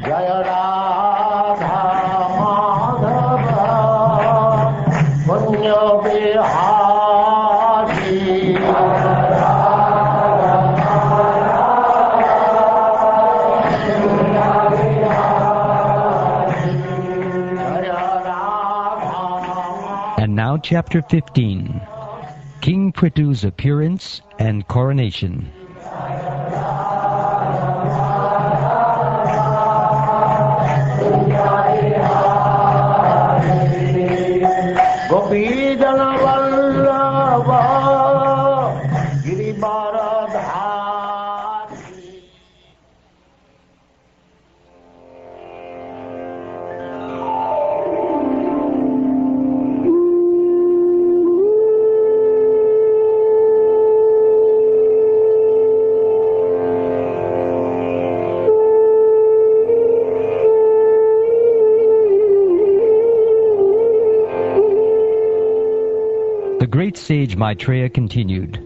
Jaya Radha Madhava Punya Bihari And now chapter 15, King Prithu's appearance and coronation. Gopijana Vallabha Girivaradhari. The great sage Maitreya continued,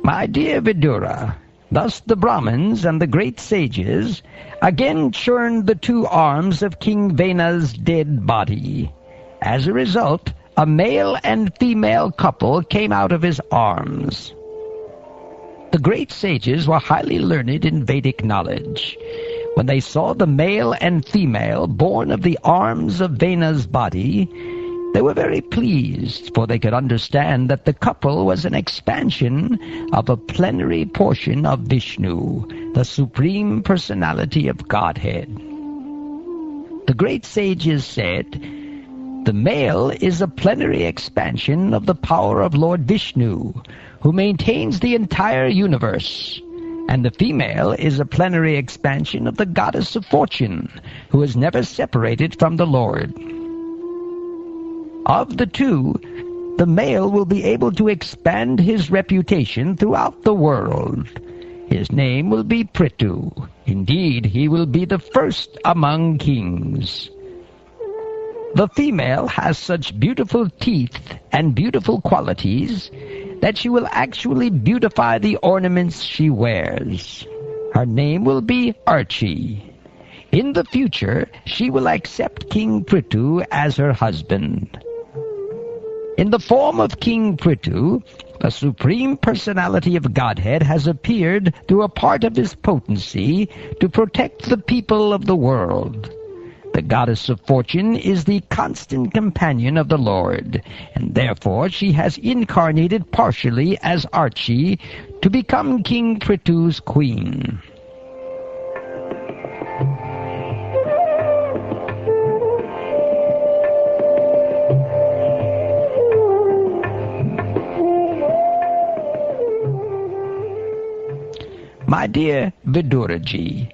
My dear Vidura, thus the Brahmins and the great sages again churned the two arms of King Vena's dead body. As a result, a male and female couple came out of his arms. The great sages were highly learned in Vedic knowledge. When they saw the male and female born of the arms of Vena's body, they were very pleased, for they could understand that the couple was an expansion of a plenary portion of Vishnu, the Supreme Personality of Godhead. The great sages said, the male is a plenary expansion of the power of Lord Vishnu, who maintains the entire universe, and the female is a plenary expansion of the goddess of fortune, who is never separated from the Lord. Of the two, the male will be able to expand his reputation throughout the world. His name will be Prthu. Indeed, he will be the first among kings. The female has such beautiful teeth and beautiful qualities that she will actually beautify the ornaments she wears. Her name will be Archie. In the future, she will accept King Prthu as her husband. In the form of King Prthu, the Supreme Personality of Godhead has appeared through a part of his potency to protect the people of the world. The goddess of fortune is the constant companion of the Lord, and therefore she has incarnated partially as Archie to become King Prithu's queen. My dear Viduraji,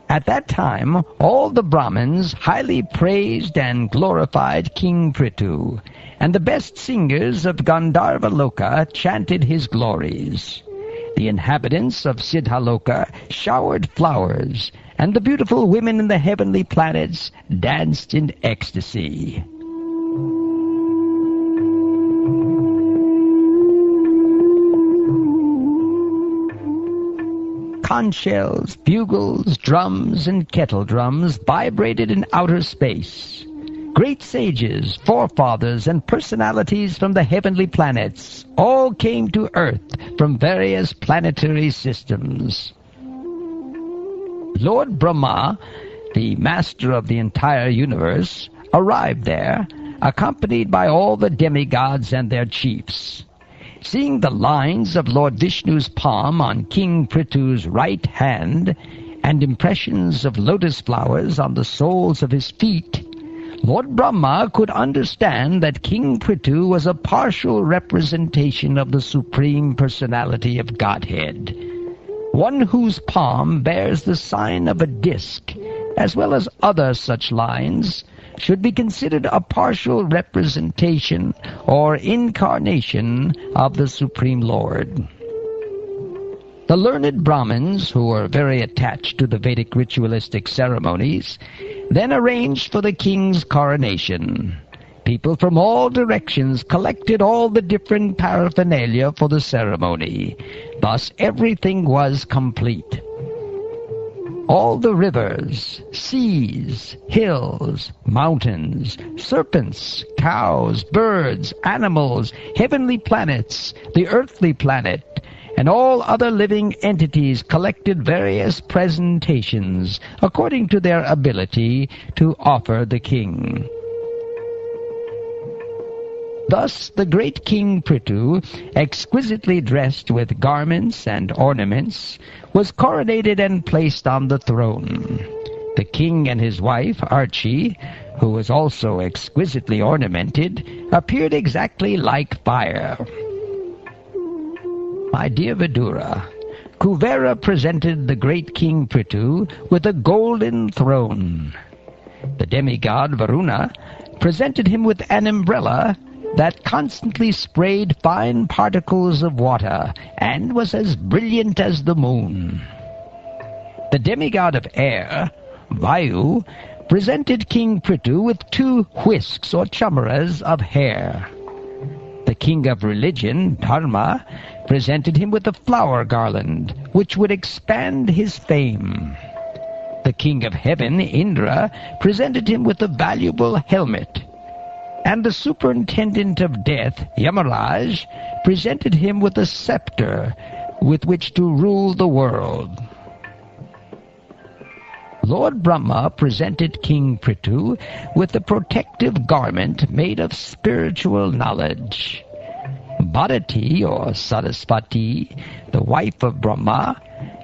at that time all the Brahmins highly praised and glorified King Prthu, and the best singers of Gandharva Loka chanted his glories. The inhabitants of Siddhaloka showered flowers, and the beautiful women in the heavenly planets danced in ecstasy. Conch shells, bugles, drums, and kettle drums vibrated in outer space. Great sages, forefathers, and personalities from the heavenly planets all came to Earth from various planetary systems. Lord Brahma, the master of the entire universe, arrived there, accompanied by all the demigods and their chiefs. Seeing the lines of Lord Vishnu's palm on King Prithu's right hand, and impressions of lotus flowers on the soles of his feet, Lord Brahma could understand that King Prthu was a partial representation of the Supreme Personality of Godhead, one whose palm bears the sign of a disk, as well as other such lines, should be considered a partial representation or incarnation of the Supreme Lord. The learned Brahmins, who were very attached to the Vedic ritualistic ceremonies, then arranged for the king's coronation. People from all directions collected all the different paraphernalia for the ceremony. Thus everything was complete. all the rivers, seas, hills, mountains, serpents, cows, birds, animals, heavenly planets, the earthly planet, and all other living entities collected various presentations according to their ability to offer the king. Thus the great King Prthu, exquisitely dressed with garments and ornaments, was coronated and placed on the throne. The king and his wife, Archie, who was also exquisitely ornamented, appeared exactly like fire. My dear Vidura, Kuvera presented the great King Prthu with a golden throne. The demigod Varuna presented him with an umbrella that constantly sprayed fine particles of water and was as brilliant as the moon. The demigod of air, Vayu, presented King Prthu with 2 whisks or chamaras of hair. The king of religion, Dharma, presented him with a flower garland which would expand his fame. The king of heaven, Indra, presented him with a valuable helmet. And the superintendent of death, Yamaraj, presented him with a scepter with which to rule the world. Lord Brahma presented King Prthu with a protective garment made of spiritual knowledge. Bharati, or Saraswati, the wife of Brahma,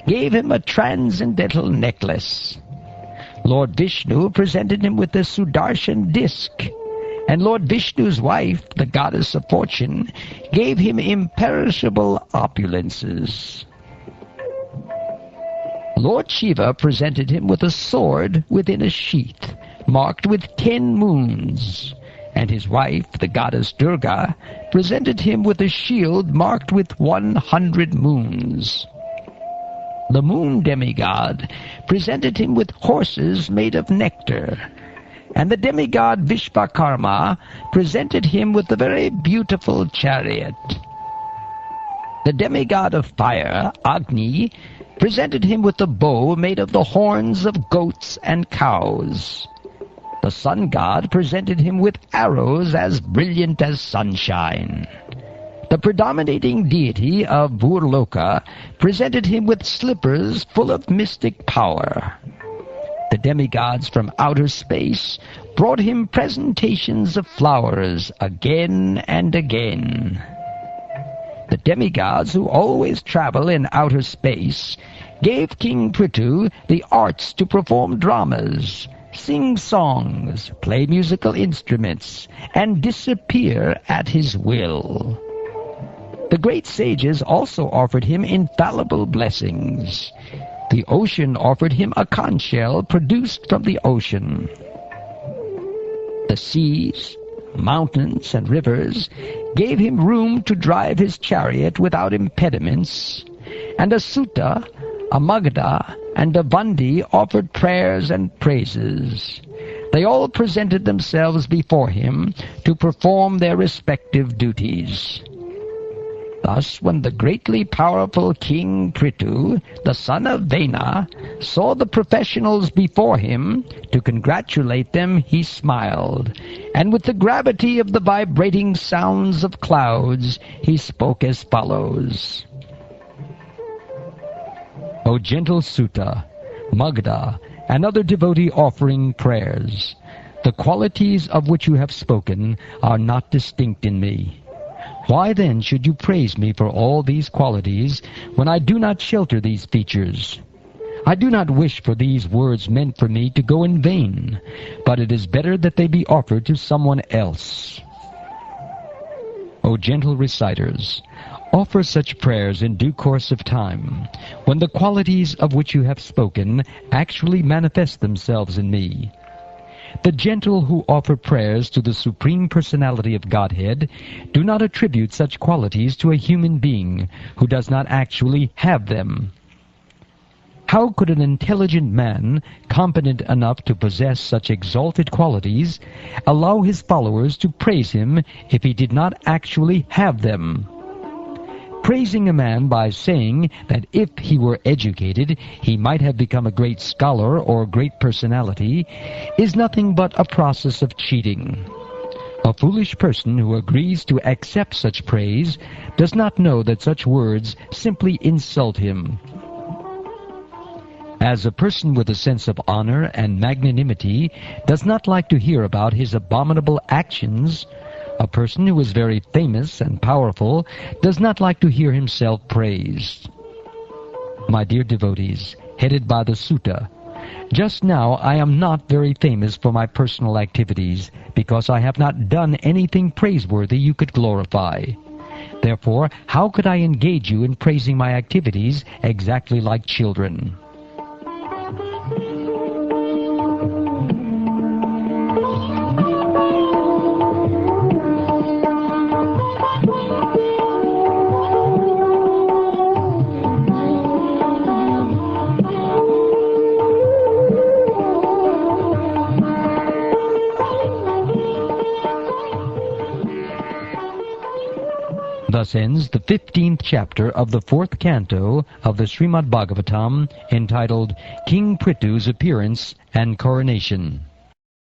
gave him a transcendental necklace. Lord Vishnu presented him with a Sudarshan disc, and Lord Vishnu's wife, the goddess of fortune, gave him imperishable opulences. Lord Shiva presented him with a sword within a sheath, marked with 10 moons, and his wife, the goddess Durga, presented him with a shield marked with 100 moons. The moon demigod presented him with horses made of nectar, and the demigod Vishvakarma presented him with a very beautiful chariot. The demigod of fire, Agni, presented him with a bow made of the horns of goats and cows. The sun god presented him with arrows as brilliant as sunshine. The predominating deity of Burloka presented him with slippers full of mystic power. The demigods from outer space brought him presentations of flowers again and again. The demigods who always travel in outer space gave King Prthu the arts to perform dramas, sing songs, play musical instruments, and disappear at his will. The great sages also offered him infallible blessings. The ocean offered him a conch shell produced from the ocean. The seas, mountains, and rivers gave him room to drive his chariot without impediments, and a Sutta, a Magadha, and a Vandi offered prayers and praises. They all presented themselves before him to perform their respective duties. Thus, when the greatly powerful King Prthu, the son of Vena, saw the professionals before him, to congratulate them he smiled, and with the gravity of the vibrating sounds of clouds, he spoke as follows. O gentle Sutta, Magadha, and other devotee offering prayers, the qualities of which you have spoken are not distinct in me. Why then should you praise me for all these qualities when I do not shelter these features? I do not wish for these words meant for me to go in vain, but it is better that they be offered to someone else. O gentle reciters, offer such prayers in due course of time, when the qualities of which you have spoken actually manifest themselves in me. The gentle who offer prayers to the Supreme Personality of Godhead do not attribute such qualities to a human being who does not actually have them. How could an intelligent man, competent enough to possess such exalted qualities, allow his followers to praise him if he did not actually have them? Praising a man by saying that if he were educated, he might have become a great scholar or great personality is nothing but a process of cheating. A foolish person who agrees to accept such praise does not know that such words simply insult him. As a person with a sense of honor and magnanimity does not like to hear about his abominable actions, a person who is very famous and powerful does not like to hear himself praised. My dear devotees, headed by the Sutta, just now I am not very famous for my personal activities because I have not done anything praiseworthy you could glorify. Therefore, how could I engage you in praising my activities exactly like children? Thus ends the 15th chapter of the 4th canto of the Srimad Bhagavatam, entitled King Prithu's Appearance and Coronation.